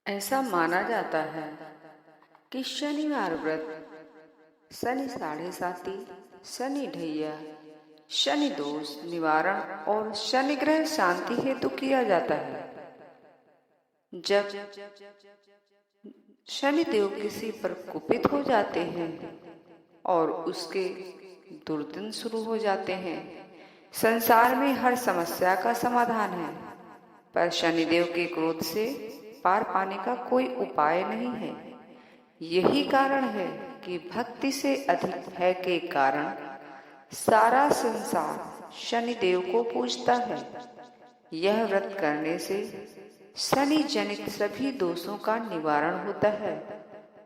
ऐसा माना जाता है कि शनिवार व्रत शनि साढ़े साती, शनि ढैया, शनि दोष निवारण और शनि ग्रह शांति हेतु किया जाता है। जब शनि देव किसी पर कुपित हो जाते हैं और उसके दुर्दिन शुरू हो जाते हैं, संसार में हर समस्या का समाधान है, पर शनिदेव के क्रोध से पार पाने का कोई उपाय नहीं है। यही कारण है कि भक्ति से अधिक भय के कारण सारा संसार शनिदेव को पूजता है। यह व्रत करने से शनि जनित सभी दोषों का निवारण होता है।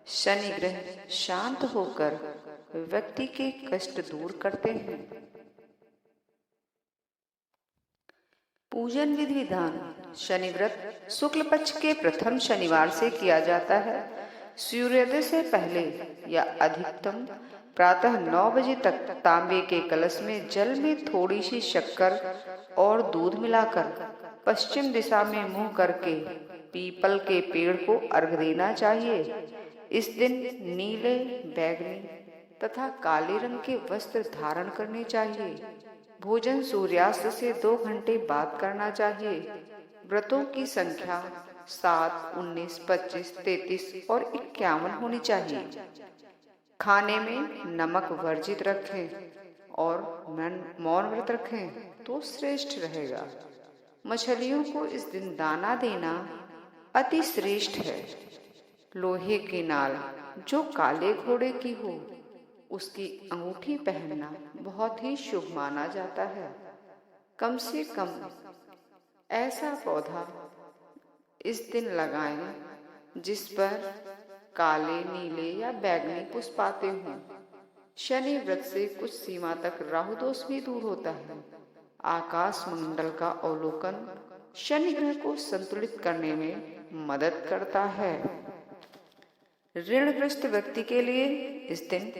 शनि ग्रह शांत होकर व्यक्ति के कष्ट दूर करते हैं। पूजन विधि विधान। शनि व्रत शुक्ल पक्ष के प्रथम शनिवार से किया जाता है। सूर्योदय से पहले या अधिकतम प्रातः 9 बजे तक तांबे के कलश में जल में थोड़ी सी शक्कर और दूध मिलाकर पश्चिम दिशा में मुंह करके पीपल के पेड़ को अर्घ देना चाहिए। इस दिन नीले, बैगनी तथा काले रंग के वस्त्र धारण करने चाहिए। भोजन सूर्यास्त से 2 घंटे बाद करना चाहिए। व्रतों की संख्या 7, 19, 25, 33 और 51 होनी चाहिए। खाने में नमक वर्जित रखें और मौन व्रत रखें तो श्रेष्ठ रहेगा। मछलियों को इस दिन दाना देना अति श्रेष्ठ है। लोहे की नाल जो काले घोड़े की हो, उसकी अंगूठी पहनना बहुत ही शुभ माना जाता है। कम से कम ऐसा पौधा इस दिन लगाएं जिस पर काले, नीले या बैंगनी पुष्प आते हों। शनि व्रत से कुछ सीमा तक राहु दोष भी दूर होता है। आकाश मंडल का अवलोकन शनि ग्रह को संतुलित करने में मदद करता है। ऋणग्रस्त व्यक्ति के लिए इस दिन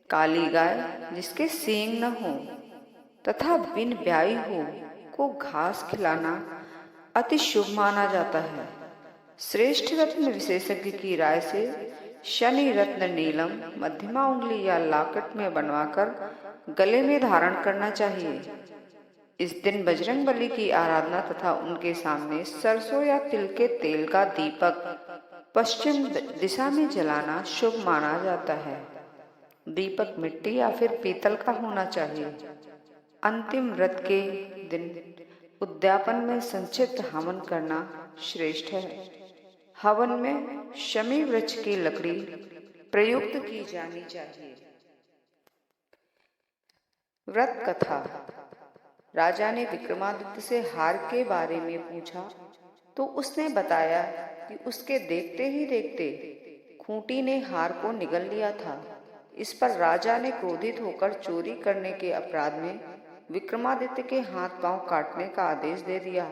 काली गाय जिसके सींग न हो तथा बिन ब्याई हो को घास खिलाना अति शुभ माना जाता है। श्रेष्ठ रत्न विशेषज्ञ की राय से शनि रत्न नीलम मध्यमा उंगली या लाकट में बनवाकर गले में धारण करना चाहिए। इस दिन बजरंग बली की आराधना तथा उनके सामने सरसों या तिल के तेल का दीपक पश्चिम दिशा में जलाना शुभ माना जाता है। दीपक मिट्टी या फिर पीतल का होना चाहिए। अंतिम व्रत के दिन उद्यापन में संक्षिप्त हवन करना श्रेष्ठ है। हवन में शमी वृक्ष की लकड़ी प्रयुक्त की जानी चाहिए। व्रत कथा। राजा ने विक्रमादित्य से हार के बारे में पूछा तो उसने बताया कि उसके देखते ही देखते खूंटी ने हार को निगल लिया था। इस पर राजा ने क्रोधित होकर चोरी करने के अपराध में विक्रमादित्य के हाथ पांव काटने का आदेश दे दिया।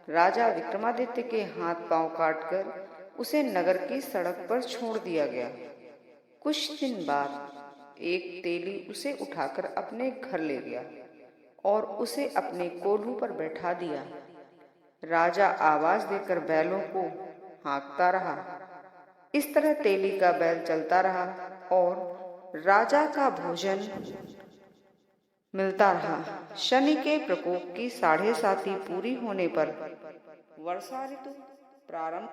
राजा विक्रमादित्य के हाथ पांव काटकर उसे नगर की सड़क पर छोड़ दिया गया। कुछ दिन बाद एक तेली उसे उठाकर अपने घर ले गया और उसे अपने कोल्हू पर बैठा दिया। राजा आवाज देकर बैलों को हाँकता रहा। इस तरह तेली का बैल चलता रहा और राजा का भोजन मिलता रहा। शनि के प्रकोप की 7.5 पूरी होने पर वर्षा ऋतु प्रारंभ।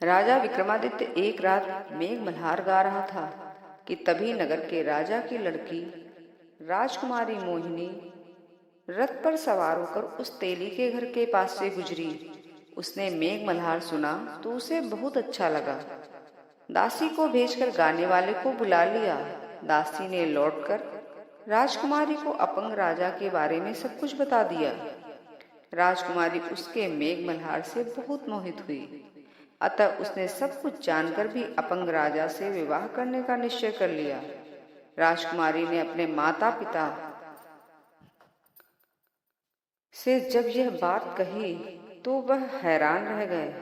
राजा विक्रमादित्य एक रात मेघ मल्हार गा रहा था कि तभी नगर के राजा की लड़की राजकुमारी मोहिनी रथ पर सवार होकर उस तेली के घर के पास से गुजरी। उसने मेघ मल्हार सुना तो उसे बहुत अच्छा लगा। दासी को भेजकर गाने वाले को बुला लिया। दासी ने लौटकर राजकुमारी को अपंग राजा के बारे में सब कुछ बता दिया। राजकुमारी उसके मेघ मल्हार से बहुत मोहित हुई, अतः उसने सब कुछ जानकर भी अपंग राजा से विवाह करने का निश्चय कर लिया। राजकुमारी ने अपने माता पिता से जब यह बात कही तो वह हैरान रह गए।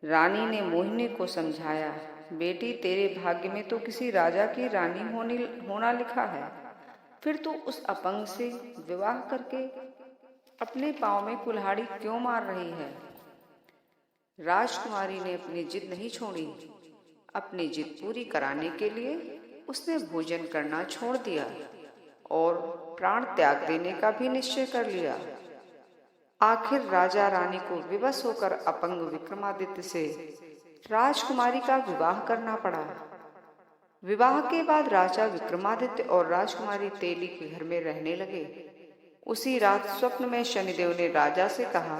रानी ने मोहिनी को समझाया, बेटी तेरे भाग्य में तो किसी राजा की रानी होना लिखा है, फिर तू उस अपंग से विवाह करके अपने पांव में कुल्हाड़ी क्यों मार रही है। राजकुमारी ने अपनी जिद नहीं छोड़ी। अपनी जिद पूरी कराने के लिए उसने भोजन करना छोड़ दिया और प्राण त्याग देने का भी निश्चय कर लिया। आखिर राजा रानी को विवश होकर अपंग विक्रमादित्य से राजकुमारी का विवाह करना पड़ा। विवाह के बाद राजा विक्रमादित्य और राजकुमारी तेली के घर में रहने लगे। उसी रात स्वप्न में शनिदेव ने राजा से कहा,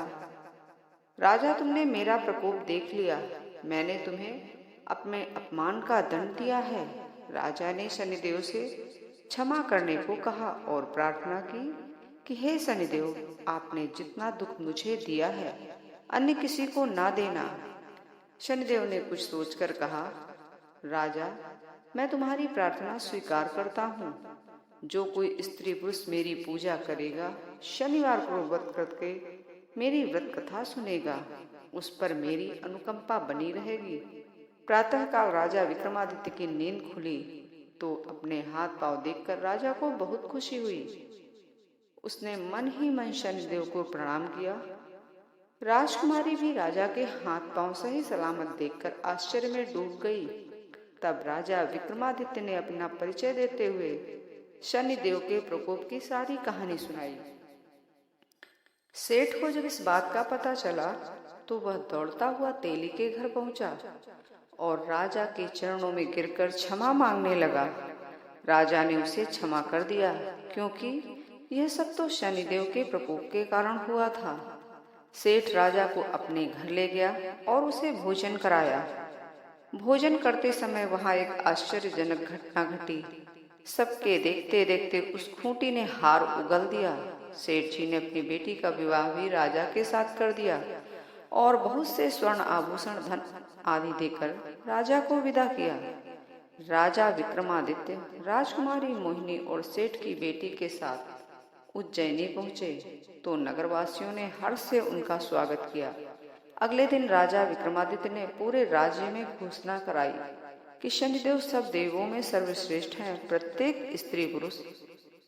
राजा, तुमने मेरा प्रकोप देख लिया। मैंने तुम्हें अपने अपमान का दंड दिया है। राजा ने शनिदेव से क्षमा करने को कहा और प्रार्थना की कि हे शनिदेव, आपने जितना दुख मुझे दिया है अन्य किसी को ना देना। शनिदेव ने कुछ सोचकर कहा, राजा, मैं तुम्हारी प्रार्थना स्वीकार करता हूँ। जो कोई स्त्री पुरुष मेरी पूजा करेगा, शनिवार को व्रत करके मेरी व्रत कथा सुनेगा, उस पर मेरी अनुकंपा बनी रहेगी। प्रातःकाल राजा विक्रमादित्य की नींद खुली तो अपने हाथ पांव देखकर राजा को बहुत खुशी हुई। उसने मन ही मन शनिदेव को प्रणाम किया। राजकुमारी भी राजा के हाथ पांव सही सलामत देखकर आश्चर्य में डूब गई। तब राजा विक्रमादित्य ने अपना परिचय देते हुए शनिदेव के प्रकोप की सारी कहानी सुनाई। सेठ को जब इस बात का पता चला तो वह दौड़ता हुआ तेली के घर पहुंचा और राजा के चरणों में गिरकर क्षमा मांगने लगा। राजा ने उसे क्षमा कर दिया, क्योंकि यह सब तो शनिदेव के प्रकोप के कारण हुआ था। सेठ राजा को अपने घर ले गया और उसे भोजन कराया। भोजन करते समय वहां एक आश्चर्यजनक घटना घटी। सबके देखते देखते उस खूंटी ने हार उगल दिया। सेठ जी ने अपनी बेटी का विवाह भी राजा के साथ कर दिया और बहुत से स्वर्ण आभूषण, धन आदि देकर राजा को विदा किया। राजा विक्रमादित्य राजकुमारी मोहिनी और सेठ की बेटी के साथ उज्जैनी पहुंचे तो नगरवासियों ने हर्ष से उनका स्वागत किया। अगले दिन राजा विक्रमादित्य ने पूरे राज्य में घोषणा कराई कि शनिदेव सब देवों में सर्वश्रेष्ठ हैं। प्रत्येक स्त्री पुरुष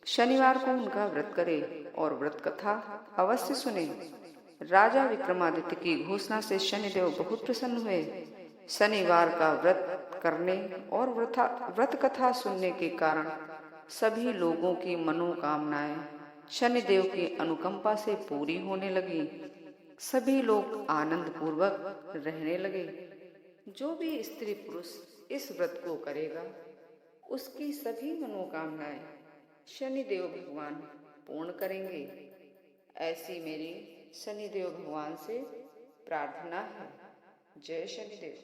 शनिवार को उनका व्रत करे और व्रत कथा अवश्य सुने। राजा विक्रमादित्य की घोषणा से शनिदेव बहुत प्रसन्न हुए। शनिवार का व्रत करने और व्रत कथा सुनने के कारण सभी लोगों की मनोकामनाएं शनिदेव की अनुकंपा से पूरी होने लगी। सभी लोग आनंद पूर्वक रहने लगे। जो भी स्त्री पुरुष इस व्रत को करेगा उसकी सभी मनोकामनाएं शनिदेव भगवान पूर्ण करेंगे। ऐसी मेरी शनिदेव भगवान से प्रार्थना है। जय शनिदेव।